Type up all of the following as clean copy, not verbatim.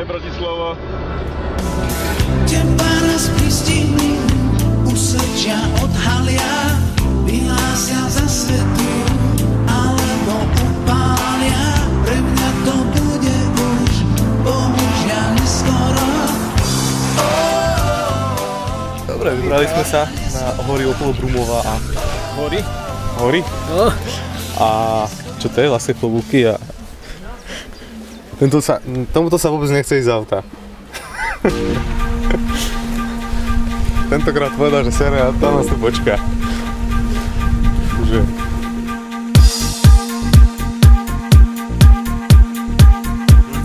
Aj Bratislava. Teba raz pristihli, úsečia odhalia, vyhlásia za svetu, alebo upália. Pre mňa to bude už, bohužiaľ neskoro. Dobre, vybrali sme sa na hory okolo Brumova a... Hory? Hory? No. A čo to je? Vlastne klobúky a... Tomuto sa vôbec nechce ísť z auta. Tentokrát povedal, že sere a tam nás tu počká. Takže...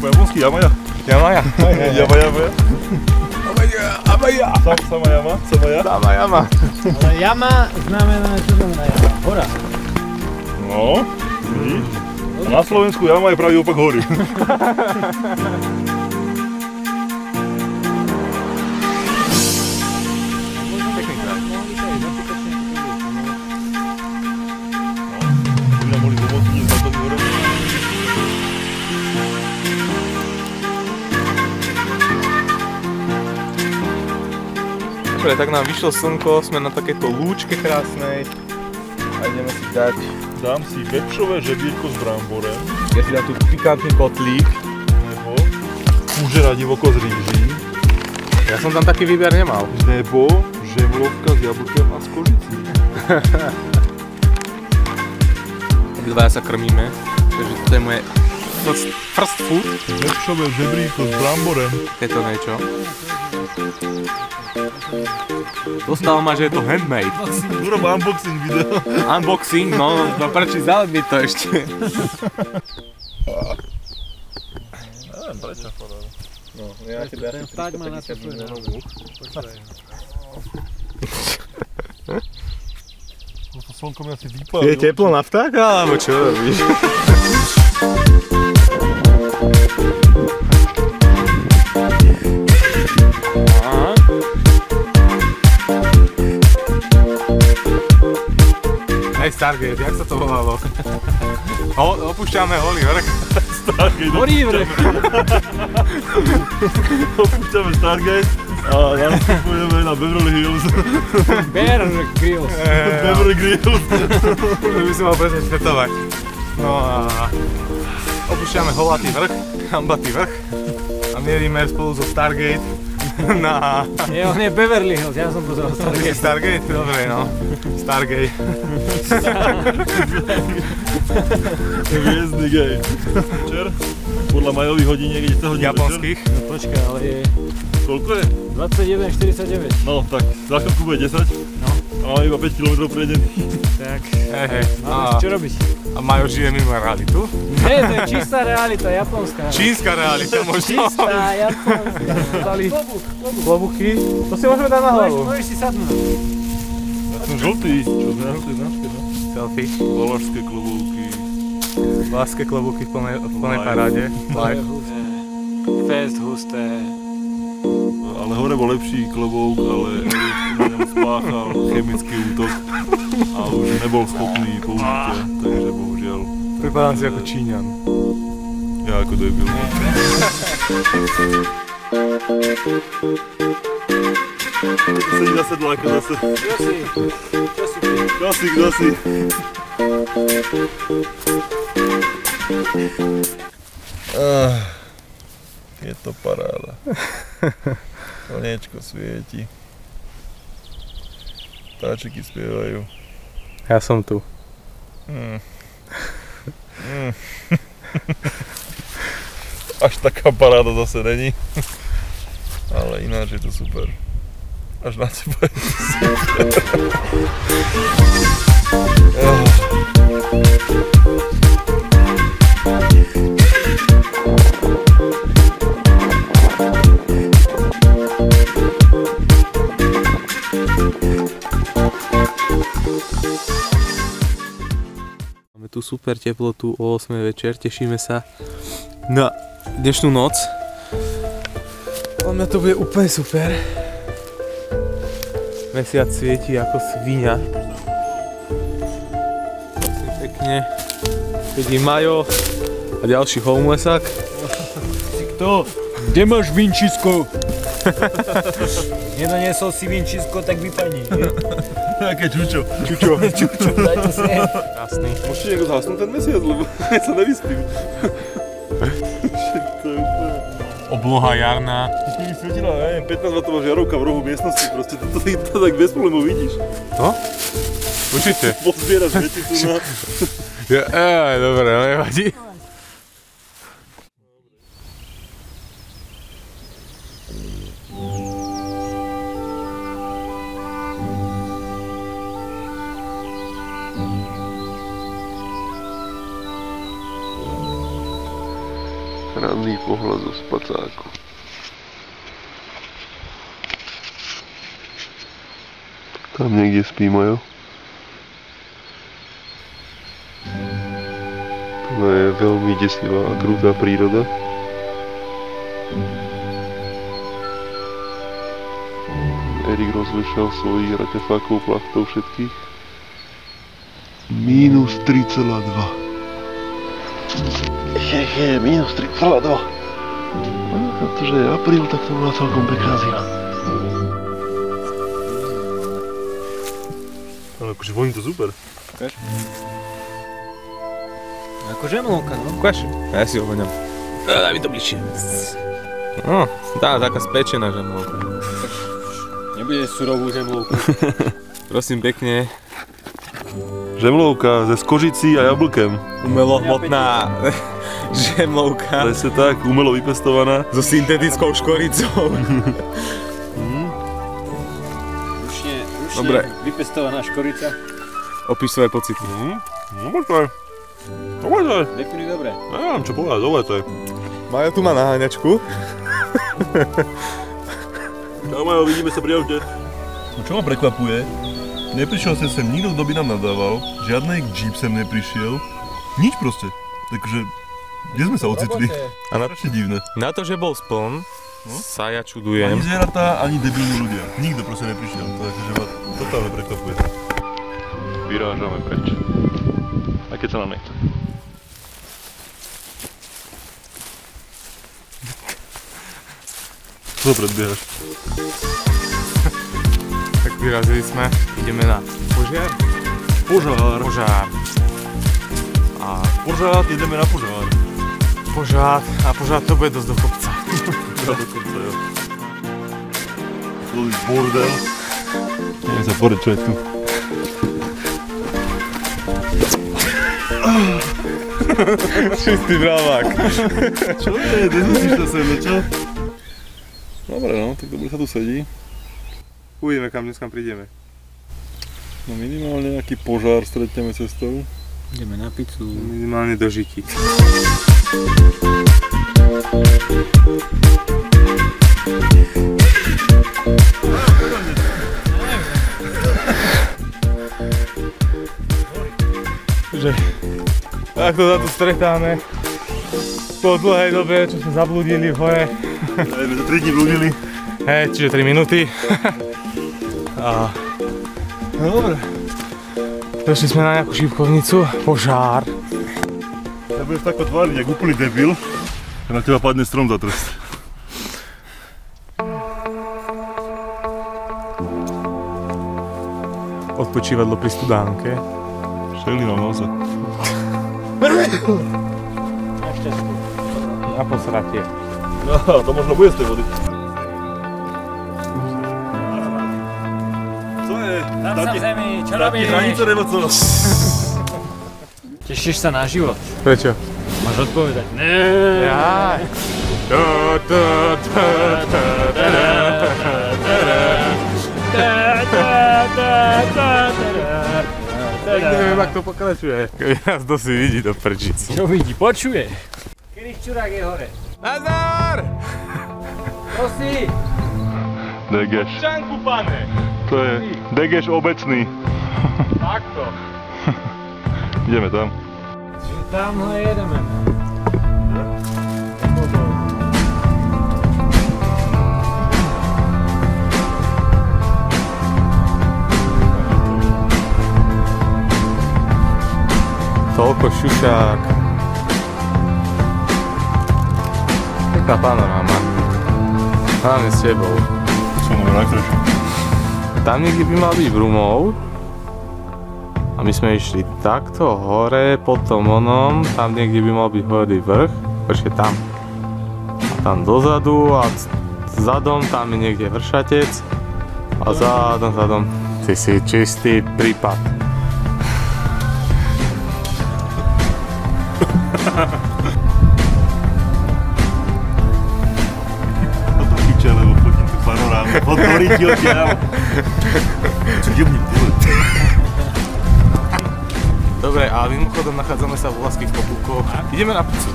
Po japonsky Yamaya. Yamaya. Yamaya. Yamaya. Sama Yama. Sama ya. Sama Yama. Ale Yama znamená, čo znamená Yama? Hora. No, vidíš? A na Slovensku Yama je pravý opak hory. Dobre, tak nám vyšlo slnko, sme na takejto lúčke krásnej a ideme si dať... Dám si vepšové žebírko s bramborem. Ja si dám tu pikantný kotlík. Nebo kúžera divoko z rýží. Ja som tam taký výber nemal. Nebo žemlovka s jablkem a s kožicí. Obidvaja sa krmíme, takže toto je moje first food. Vepšové žebríko s bramborem. Je to niečo. Dostal ma, že je to handmade. Urob unboxing video. Unboxing? No prečo zalebí to ešte. Neviem prečo. No, ja ti dám Ten vták má na to svoj názor. To slnko mi asi vypálil. Je teplo na vtáka, alebo čo robíš? Hej, Stargate, jak sa to volalo? Opúšťame holý vrch. Stargate. Horí vrch. Opúšťame Stargate a nastupujeme na Beverly Hills. Bear Grylls. Beverly Hills. To by si mal presne svetovať. No a opúšťame holatý vrch, hambatý vrch a mierime spolu so Stargate na... Nie, on je Beverly Hills, ja som pozeral Stargate. Stargate? Dobre, no. Stargate. Hviezdny gej. Večer? Podľa majových hodiniek ide sa hodí Japonských. No počkaj, ale je... Koľko je? 21:49. No tak, za chvíľku bude 10. No. A máme iba 5 km prejdených. Tak, Hej. máme si čo robiť. A Majo žije mimo realitu? Nie, to je čistá realita, japonská. Čínska realita možno. Čistá japonská. Dali klobuky. To si môžeme dať na hlavu. Môžeš si sadnúť. Ja som žltý. Čo znamená tej značke, no? Selfie. Valašské klobúky. Vláské klobúky v plnej paráde. Live. Fest husté. Ale hore bol lepší klobouk, ale na ňom spáchal chemický útok a už nebol schopný použitia, takže bohužiaľ. Pripadám si ako Číňan. Ja ako debil. Sedí na sedláka zase. Čo si? Kto si? Je to paráda. Slniečko svieti. Vtáčiky spievajú. Ja som tu. Až taká paráda zase není. Ale ináč je to super. Až na teba je to super. Máme tu super teplotu o 8 večer, tešíme sa na dnešnú noc. Podľa mňa to bude úplne super. Mesiac svieti ako sviňa. Prosím pekne. Vidím Majo a ďalší homelesák. Si kto? Kde máš vinčisko? Nedoniesol si vinčisko, tak vypadni. Aké čučo. Čučo, dajte si. Jasný. Môžete niekto zhasnúť ten mesiac, lebo ja sa nevyspím. Obloha jarná. Ty mi svietila, neviem, 15 W žiarovka v rohu miestnosti, proste to tak bez problémov vidíš. No? Určite. Pozbieraš veci tu na... Dobre, nevadí. Ranný pohľad zo spacáku. Tam niekde spí Majo. To je veľmi desivá a krutá príroda. Erik rozvešal svojich artefákov plachtov všetkých. Minus 3,2. Minus 3,2. Pretože je apríl, tak to bola celkom pekná zima. Ale akože voní to super. Ako žemlovka, no. Ukáž? Ja si ho voňam. Daj mi to bližšie. No, taká spečená žemlovka. Nebude surovú žemlovku. Prosím pekne. Žemlovka ze skožicí a jablkem. Umelohmotná žemlovka. Presne tak, umelo vypestovaná. So syntetickou škoricou. Ručne Dobre. vypestovaná škorica. Opíš svoje pocity. No možno. Dobre. Definuj dobre. Neviem čo povedať, dobre. Majo tu má naháňačku. Čau Majo, vidíme sa pri aute. No čo ma prekvapuje? Neprišiel sem nikto, kto by nám nadával, žiadny jeep sem neprišiel, nič proste. Takže, kde sme sa ocitli? A na, Strašne divné. na to, že bol spln, sa ja čudujem. Ani zvieratá, ani debilní ľudia. Nikto proste neprišiel, takže ma totálne prekvapuje. Vyrážame preč. Aj keď sa nám nechce. Čo predbiehaš? Tak vyrazili sme, ideme na požiar. Požár. Požár. A Požár, ideme na požár. požár to bude dosť do kopca. Ja dokonca, jo. Zlý bordel. Ideme sa pozrieť, čo je tu. Čistý bravák. Čo je? Nezmusíš to sem, čo? Dobre no, tak dobre sa tu sedí. Uvidíme, kam dnes prídeme. No minimálne nejaký požár stretneme cestou. Ideme na pizzu. Minimálne do Žiky. Že takto sa tu stretáme po dlhej dobe, čo sme zablúdili v hore. Aj sme 3 dní blúdili. Hej, čiže 3 minúty. A no dobre. Došli sme na nejakú šípkovnicu, požár. Ja budeš takto tváriť, jak úplný debil. A na teba padne strom za trst. Odpočívadlo pri studánke. Šelina v nose. Na posratie. No, to možno bude z tej vody. Co je? Tam sa v zemi, čo robíš? Hranice nebo co? Tešíš sa na život? Prečo? Máš odpovedať? Ne. Jaj. Neviem, ak to pokračuje. Nás to si vidí do prčic. Čo vidí? Počuje. Kedy šťurák je hore? Nazdar! Prosí! Degeš. Čanku, pane! To je degeš obecný. Takto. Ideme tam. Tamhle jedeme. Toľko šušák. pekná panoráma. Hlavne s tebou. Som dobre nakrešu. Tam niekde by mal byť Brumov. A my sme išli takto hore, potom onom, tam niekde by mal byť Horodý vrch. Počkej, tam. A tam dozadu a zadom, tam je niekde Vršatec. A zadom. Ty si čistý prípad. Toto piče, lebo fotím tú panorámu. Odhorí ti odtiaľ. Čo jebním tyle? Dobre, a mimochodom nachádzame sa v Volaských Popúkoch. Ideme na pizzu.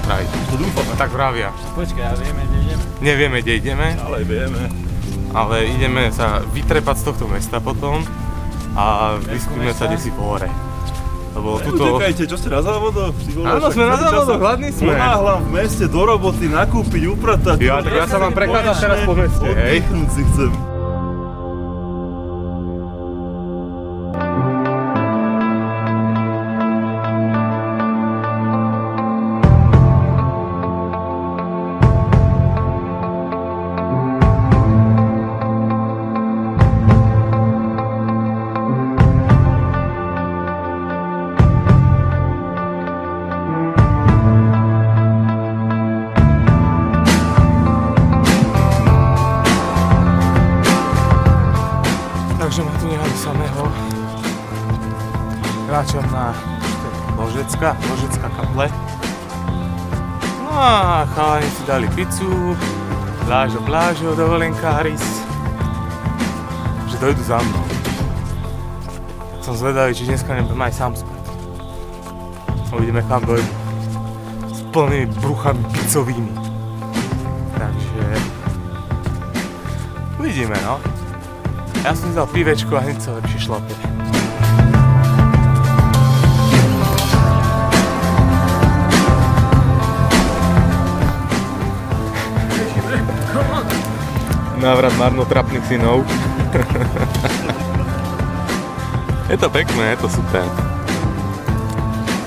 Vraj. To dúfam. Tak vravia. Počkaj, a vieme, kde ideme? Nevieme, kde ideme, Ale vieme. ale ideme sa vytrepať z tohto mesta potom a vyskúme sa desi po hore. Lebo tuto... Utekajte, čo ste na závodoch? Áno, sme na závodoch, hladní sme. Ponáhľam v meste do roboty, nakúpiť, upratať. Ja, tak ja sa vám prekladám teraz po meste, hej. Oddychnúť si chcem. Takže ma tu nehali samého. Kráčam na Ložecká kaple. No a chalani si dali pizzu, plážo, dovolenkáris. Že dojdu za mnou. Tak som zvedavý, či dneska nebudem aj sám spať. Uvidíme, kam dojdu. S plnými bruchami pizzovými. Takže... uvidíme, no. Ja som si dal pivečko a hneď sa lepšie šlape. Návrat marnotrapných synov. Je to pekné, je to super.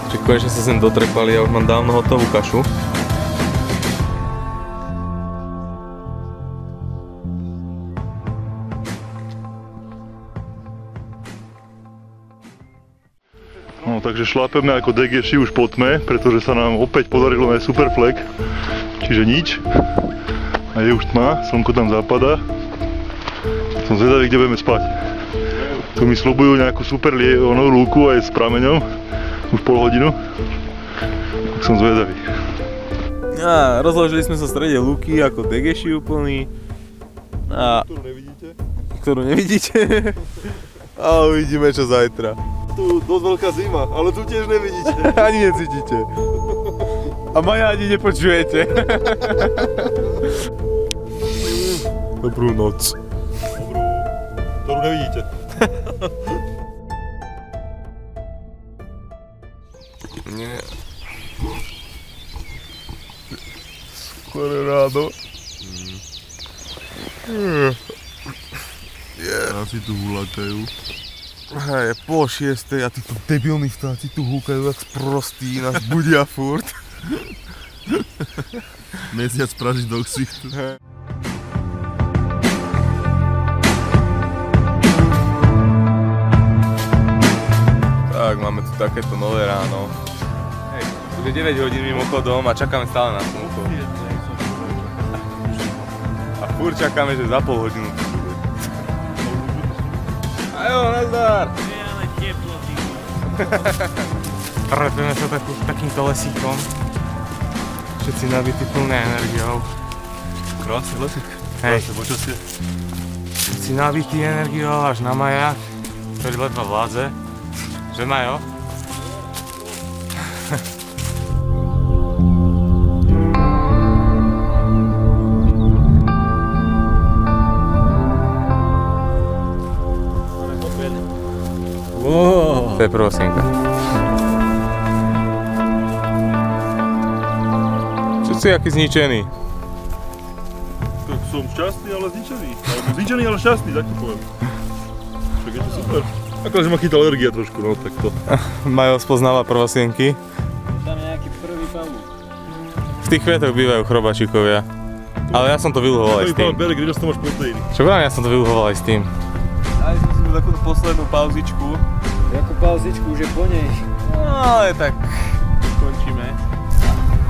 Čiže konečne sa sem dotrepali, ja už mám dávno hotovú kašu. No, takže šlápeme ako degeši už po tme, pretože sa nám opäť podarilo nájsť super flek. Čiže nič. A je už tma, slnko tam zapadá. Som zvedavý, kde budeme spať. Tu mi sľubujú nejakú super lúku aj s prameňom. Už pol hodinu. Tak som zvedavý. A rozložili sme sa v strede lúky ako degeši úplný. A... Ktorú nevidíte? Ktorú nevidíte. A uvidíme čo zajtra. Tu dosť veľká zima, ale tu tiež nevidíte. Ani necítite. A Maja ani nepočujete. Dobrú noc. Dobrú, ktorú nevidíte. Nie. Skoro ráno. Asi tu hulakajú. Hej, po 6 a títo debilní vtáci tu húkajú jak sprostí, nás budia furt. Mesiac pražiť do ksichtu. Tak, máme tu takéto nové ráno. Hej, už je 9 hodín mimochodom a čakáme stále na slnko. A furt čakáme, že za pol hodinu tu bude. Ajo, nazdar! Je ale teplo, ty. Repeme sa takýmto lesíkom. Všetci nabití plné energiou. Krásny lesík. Hej. Krásne počasie. Všetci nabití energiou až na Maja, ktorý ledva vládze. Že Majo? Wow. To je prvosenka. Všetci aký zničený. Tak som šťastný, ale zničený. Alebo zničený, ale šťastný, tak to poviem. Tak je to super. Akože ma chytá alergia trošku, no tak to. Majo spoznáva prvosienky. Je tam nejaký prvý pavúk. V tých kvietoch bývajú chrobačikovia. Ale ja som to vyluhoval aj s tým. Bere, kde to máš proteíny. Čo vrám, ja som to vyluhoval aj s tým. Dali sme si tu takú poslednú pauzičku. Jakú pauzičku, už je po nej. No ale tak končíme.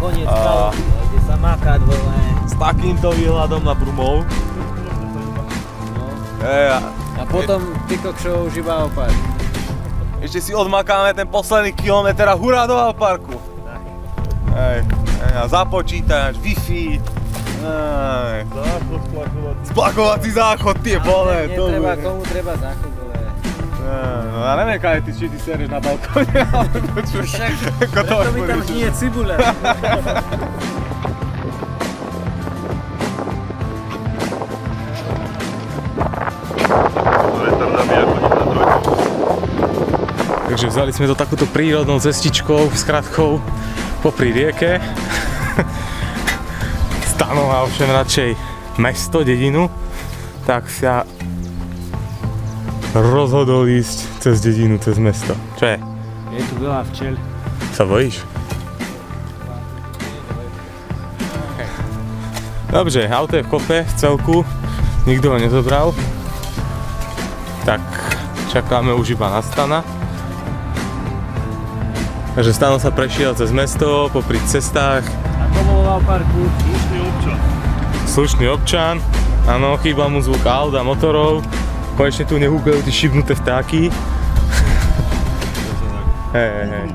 Koniec pauzy, ide sa makať veľmi. S takýmto výhľadom na Brumov. A potom ty kokšov už iba Alpark. Ešte si odmakáme ten posledný kilometr a hurá do Alparku. A započítač, Wi-Fi. Záchod splakovací. Splakovací záchod, tie vole. Netreba, komu treba záchod, ale... No ja neviem, či ty sereš na balkóne, alebo čo. Však, preto mi tam hnie cibule. Takže vzali sme to takúto prírodnou cestičkou, skratkou popri rieke. Stanoval ovšem radšej mesto, dedinu, tak sa rozhodol ísť cez dedinu, cez mesto. Čo je? Je tu veľa včel. Sa bojíš? Dobre, auto je v kope v celku, nikto ho nezobral. Tak čakáme už iba na Stana. Takže Stano sa prešiel cez mesto, popri cestách. Ako bol v Alparku? Slušný občan. Slušný občan, áno, chýba mu zvuk aut a motorov. Konečne tu nehúkajú tí šibnuté vtáky. Hej.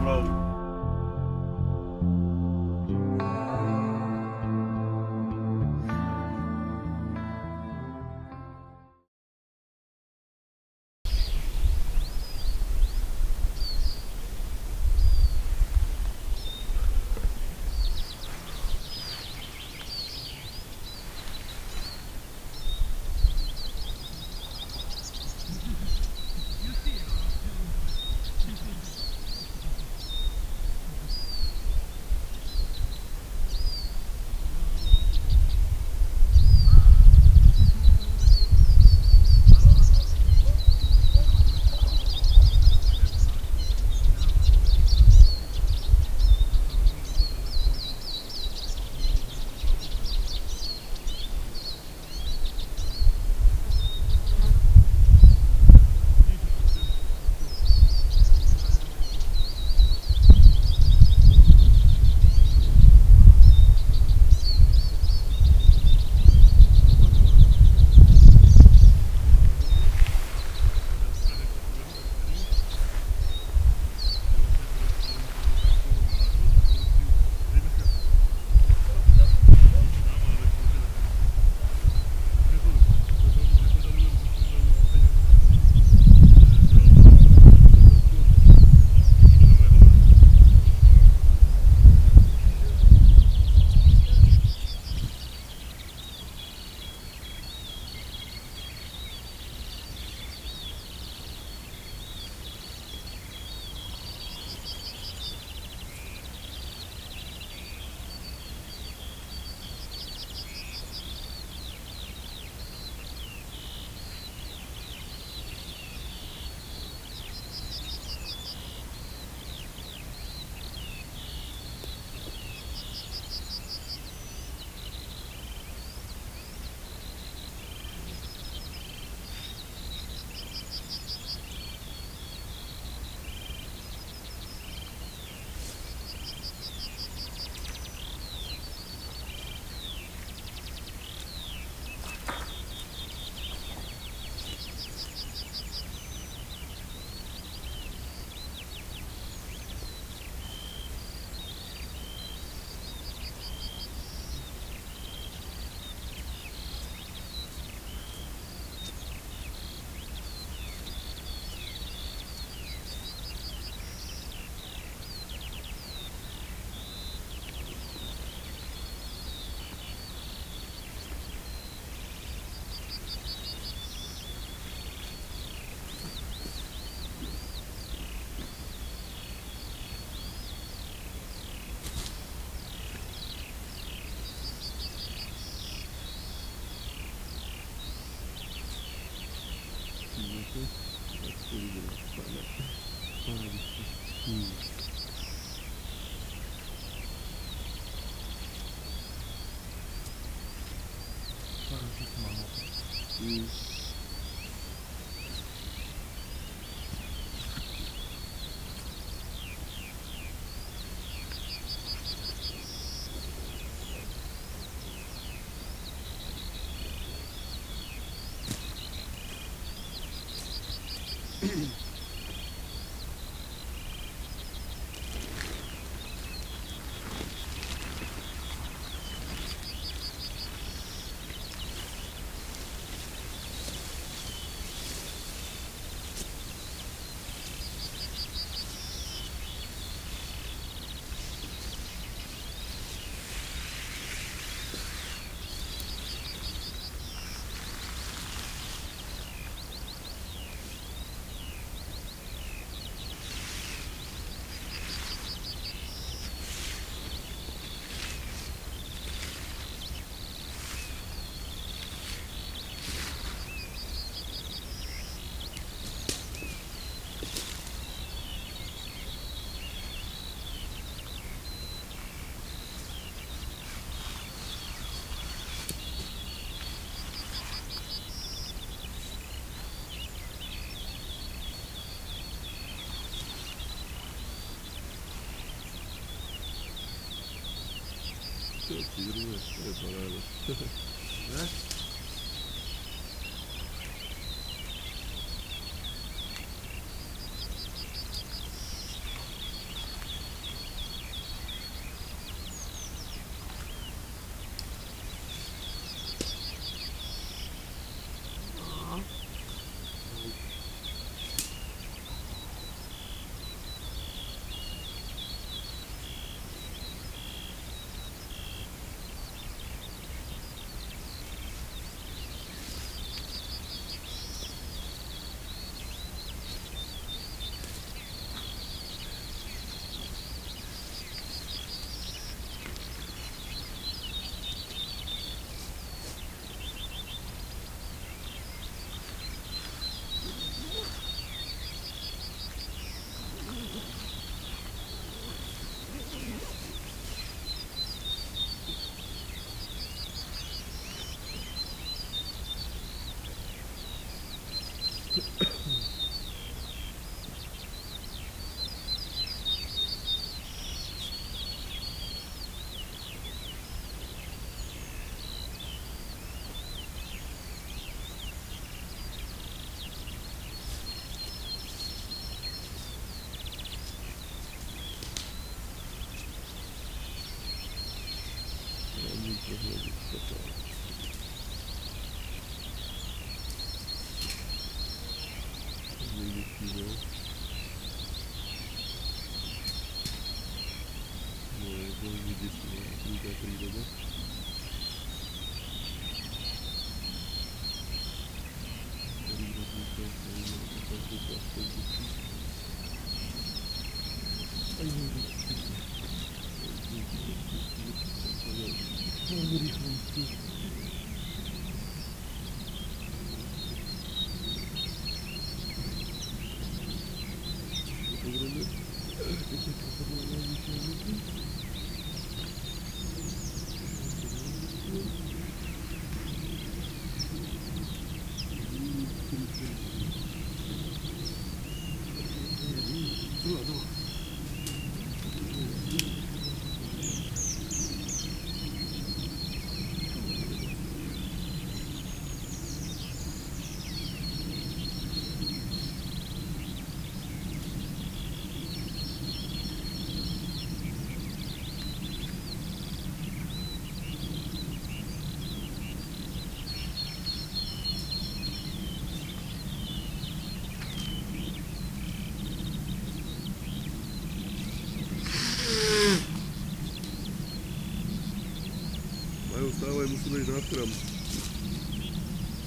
Stávaj, musíme ísť na strom.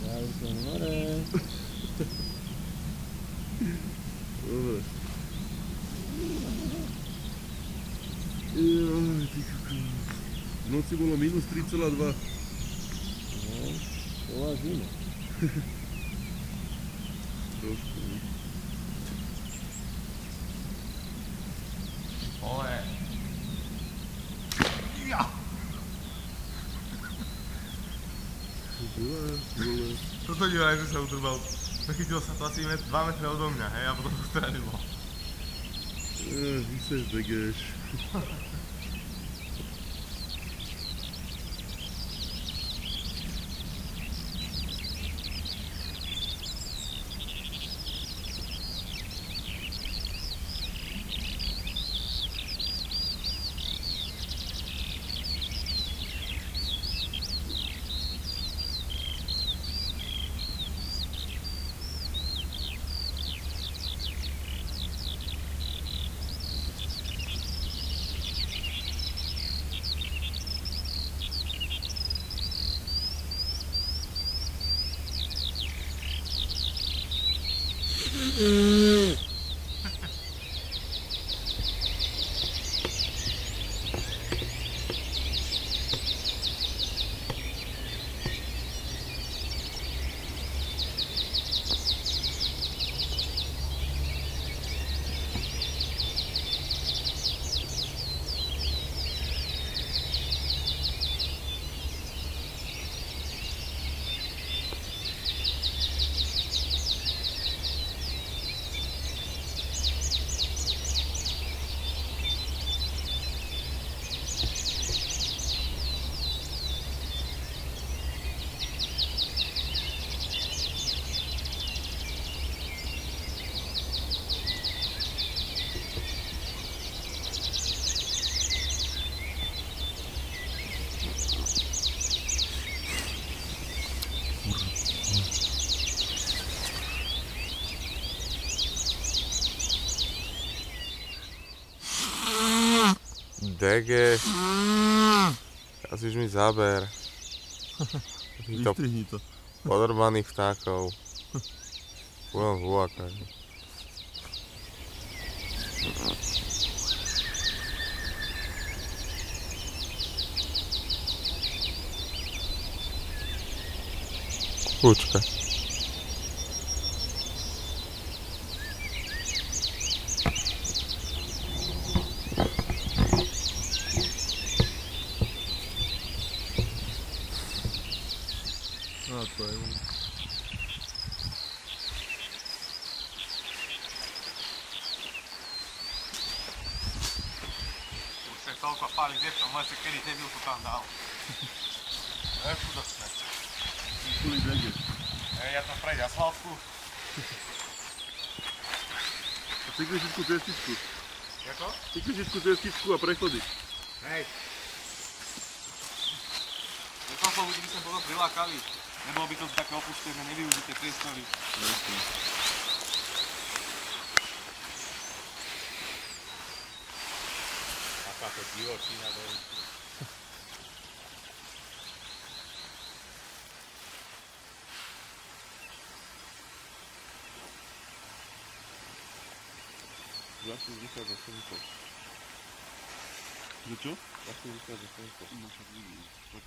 Ja už som hore. Dobre. Jaj, ty kokos. V noci bolo minus 3,2. No, bola zima. Trošku. Ole. Toto divá, že sa udrbal. Nachytil sa to asi 2 metre odo mňa, hej, a potom to strelilo. Vyseš degeš. Dege. Kazíš mi záber. Vystrihni to. Podrbaných vtákov. Budem húakať. Kúčka. A to je on. Už sa toľko páli devčom, len si kedy debil to tam dal. To je chudostné. Vykulý degeš. Ja tam prejde asfaltku. A cyklistickú cestičku. Jako? Cyklistickú cestičku a prechody. Hej. Koľko ľudí by sme bolo prilákali. Nebolo by to také opustené, nevyužité priestory. Jasne. Takáto divočina do ruky. Vlastne vychádza slnko. Že čo? Vlastne vychádza slnko. No však vidím. Tak